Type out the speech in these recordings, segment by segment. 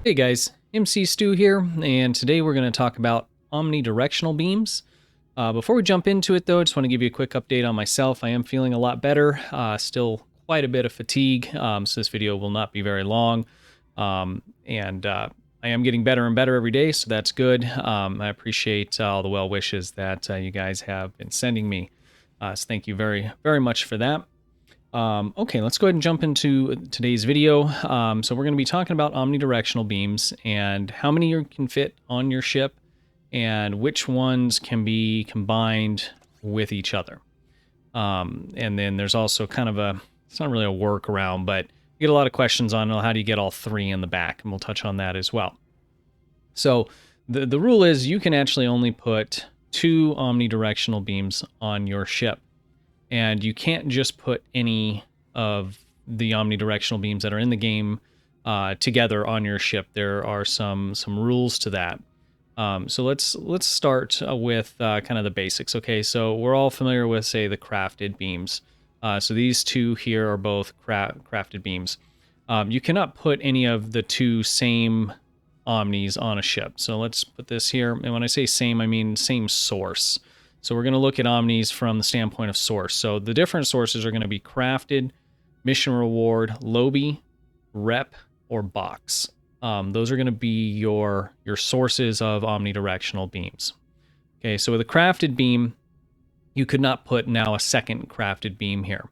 Hey guys, MC Stu here, and today we're going to talk about omnidirectional beams. Before we jump into it though, I just want to give you a quick update on myself. I am feeling a lot better, still quite a bit of fatigue, so this video will not be very long. I am getting better and better every day, so that's good. I appreciate all the well wishes that you guys have been sending me. So thank you very, very much for that. Okay, let's go ahead and jump into today's video. So we're going to be talking about omnidirectional beams and how many you can fit on your ship and which ones can be combined with each other. And then there's also kind of it's not really a workaround, but you get a lot of questions on how do you get all three in the back, and we'll touch on that as well. So the rule is you can actually only put 2 omnidirectional beams on your ship. And you can't just put any of the omnidirectional beams that are in the game together on your ship. There are some rules to that. So let's start with kind of the basics. Okay, so we're all familiar with, say, the crafted beams. So these two here are both crafted beams. You cannot put any of the 2 same omnis on a ship. So let's put this here. And when I say same, I mean same source. So we're going to look at omnis from the standpoint of source. So the different sources are going to be crafted, mission reward, lobby, rep, or box. Those are going to be your sources of omnidirectional beams. Okay, so with a crafted beam, you could not put now a second crafted beam here.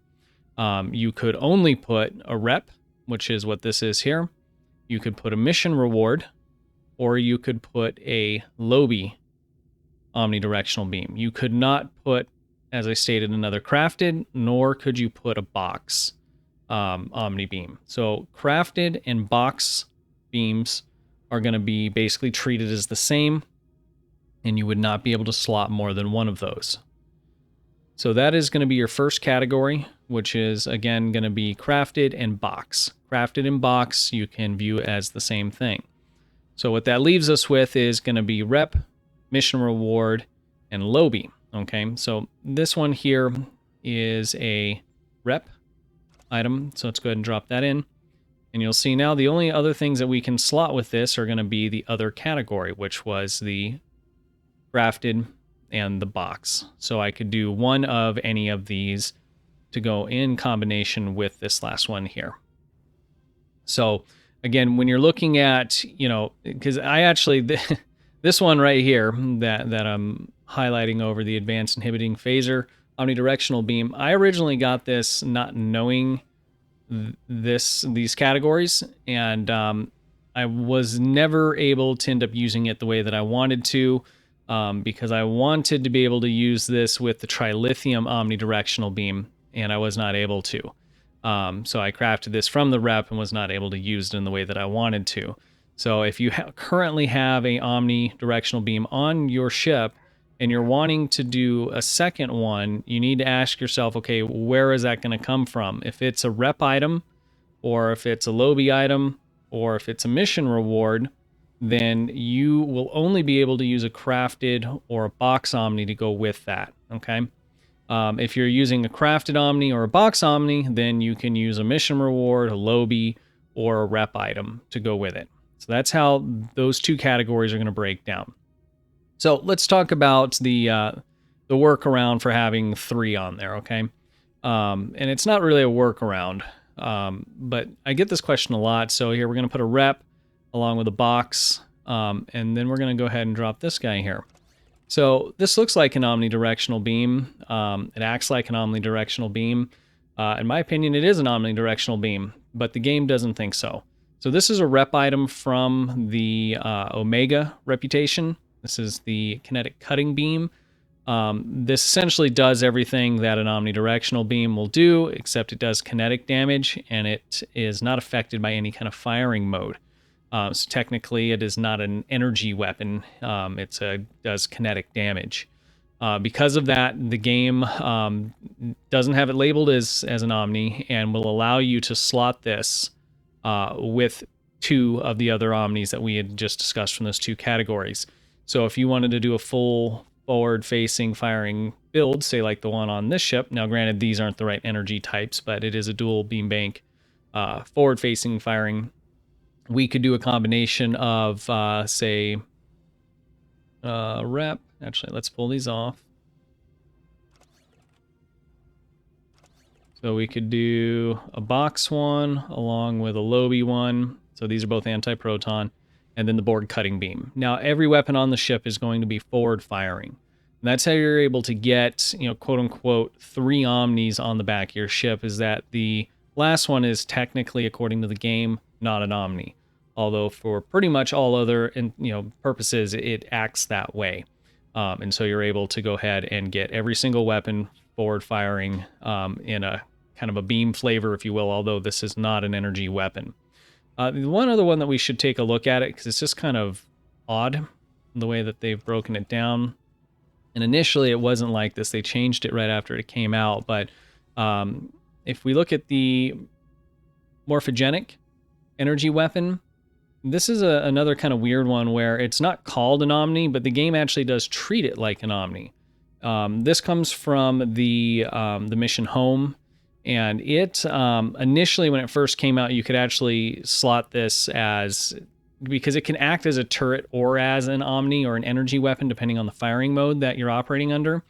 You could only put a rep, which is what this is here. You could put a mission reward, or you could put a lobby omnidirectional beam. You could not put, as I stated, another crafted, nor could you put a box omni beam. So crafted and box beams are going to be basically treated as the same, and you would not be able to slot more than one of those. So that is going to be your first category, which is again going to be crafted and box. Crafted and box you can view as the same thing. So what that leaves us with is going to be rep, mission reward, and lobby. Okay, so this one here is a rep item, so let's go ahead and drop that in. And you'll see now the only other things that we can slot with this are going to be the other category, which was the crafted and the box. So I could do one of any of these to go in combination with this last one here. So again, when you're looking at, because I actually... This one right here that I'm highlighting over, the Advanced Inhibiting Phaser Omnidirectional Beam, I originally got this not knowing these categories, and I was never able to end up using it the way that I wanted to, because I wanted to be able to use this with the Trilithium Omnidirectional Beam, and I was not able to. So I crafted this from the rep and was not able to use it in the way that I wanted to. So if you currently have a omnidirectional beam on your ship and you're wanting to do a second one, you need to ask yourself, okay, where is that going to come from? If it's a rep item, or if it's a lobby item, or if it's a mission reward, then you will only be able to use a crafted or a box omni to go with that, okay? If you're using a crafted omni or a box omni, then you can use a mission reward, a lobby, or a rep item to go with it. So that's how those 2 categories are going to break down. So let's talk about the workaround for having 3 on there, okay? And it's not really a workaround, but I get this question a lot. So here we're going to put a rep along with a box, and then we're going to go ahead and drop this guy here. So this looks like an omnidirectional beam. It acts like an omnidirectional beam. In my opinion, it is an omnidirectional beam, but the game doesn't think so. So this is a rep item from the Omega reputation. This is the kinetic cutting beam. This essentially does everything that an omnidirectional beam will do, except it does kinetic damage, and it is not affected by any kind of firing mode. So technically, it is not an energy weapon. It does kinetic damage. Because of that, the game doesn't have it labeled as an Omni, and will allow you to slot this with 2 of the other Omnis that we had just discussed from those 2 categories. So if you wanted to do a full forward-facing firing build, say like the one on this ship, now granted these aren't the right energy types, but it is a dual beam bank forward-facing firing we could do a combination of, say, rep. Actually, let's pull these off. So we could do a box one along with a Lobi one. So these are both anti-proton, and then the board cutting beam. Now every weapon on the ship is going to be forward firing. And that's how you're able to get, you know, quote unquote, 3 Omnis on the back of your ship, is that the last one is technically, according to the game, not an Omni. Although for pretty much all other, purposes, it acts that way. And so you're able to go ahead and get every single weapon forward firing in a kind of a beam flavor, if you will, although this is not an energy weapon. The one other one that we should take a look at it, because it's just kind of odd the way that they've broken it down. And initially it wasn't like this. They changed it right after it came out. But if we look at the morphogenic energy weapon, this is another kind of weird one where it's not called an Omni, but the game actually does treat it like an Omni. This comes from the mission Home, and it initially, when it first came out, you could actually slot this as, because it can act as a turret or as an Omni or an energy weapon, depending on the firing mode that you're operating under.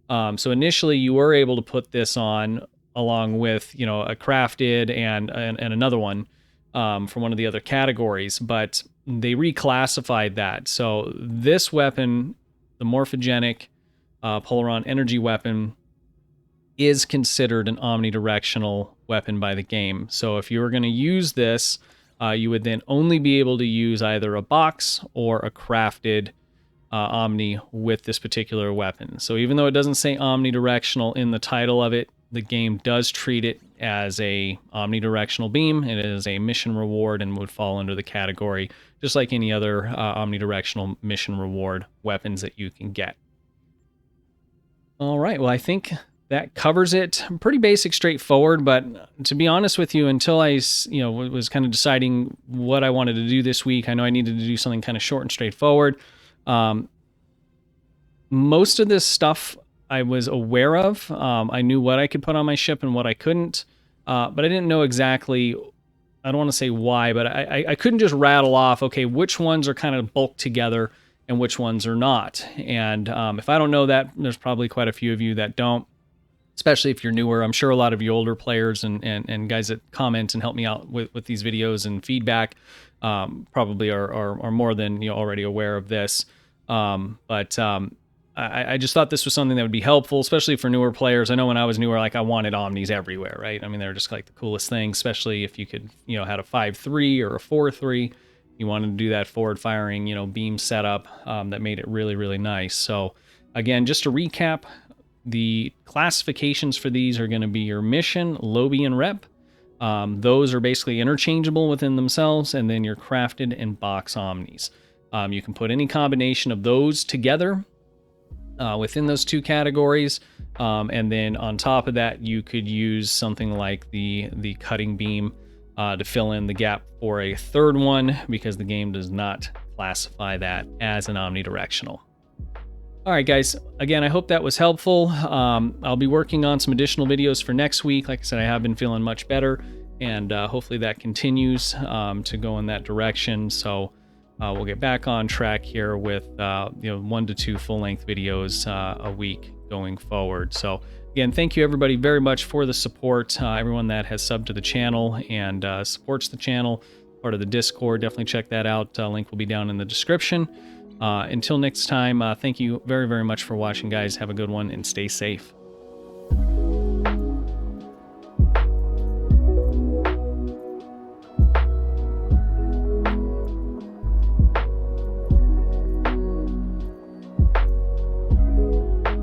So initially, you were able to put this on along with, you know, a crafted and another one from one of the other categories, but they reclassified that. So this weapon, the morphogenic Polaron energy weapon, is considered an omnidirectional weapon by the game. So if you were going to use this, you would then only be able to use either a box or a crafted Omni with this particular weapon. So even though it doesn't say omnidirectional in the title of it, the game does treat it as a omnidirectional beam. It is a mission reward and would fall under the category just like any other omnidirectional mission reward weapons that you can get. All right, well, I think that covers it. Pretty basic, straightforward, but to be honest with you, until I, was kind of deciding what I wanted to do this week, I know I needed to do something kind of short and straightforward. Most of this stuff I was aware of. I knew what I could put on my ship and what I couldn't, but I didn't know exactly, I don't want to say why, but I couldn't just rattle off, okay, which ones are kind of bulked together and which ones are not. And if I don't know that, there's probably quite a few of you that don't, especially if you're newer. I'm sure a lot of you older players and guys that comment and help me out with these videos and feedback probably are more than already aware of this. I just thought this was something that would be helpful, especially for newer players. I know when I was newer, like I wanted Omnis everywhere, right? I mean, they're just like the coolest thing, especially if you could, had a 5.3 or a 4.3. You wanted to do that forward firing, beam setup that made it really, really nice. So again, just to recap, the classifications for these are going to be your mission, Lobi, and rep. Those are basically interchangeable within themselves, and then your crafted and box Omnis. You can put any combination of those together within those two categories, and then on top of that, you could use something like the cutting beam to fill in the gap for a third one, because the game does not classify that as an omnidirectional. All right, guys, again, I hope that was helpful. I'll be working on some additional videos for next week. Like I said, I have been feeling much better, and hopefully that continues to go in that direction. So we'll get back on track here with 1 to 2 full-length videos a week going forward. So again, thank you everybody very much for the support. Everyone that has subbed to the channel and supports the channel, part of the Discord, definitely check that out. Link will be down in the description. Until next time, thank you very, very much for watching, guys. Have a good one and stay safe.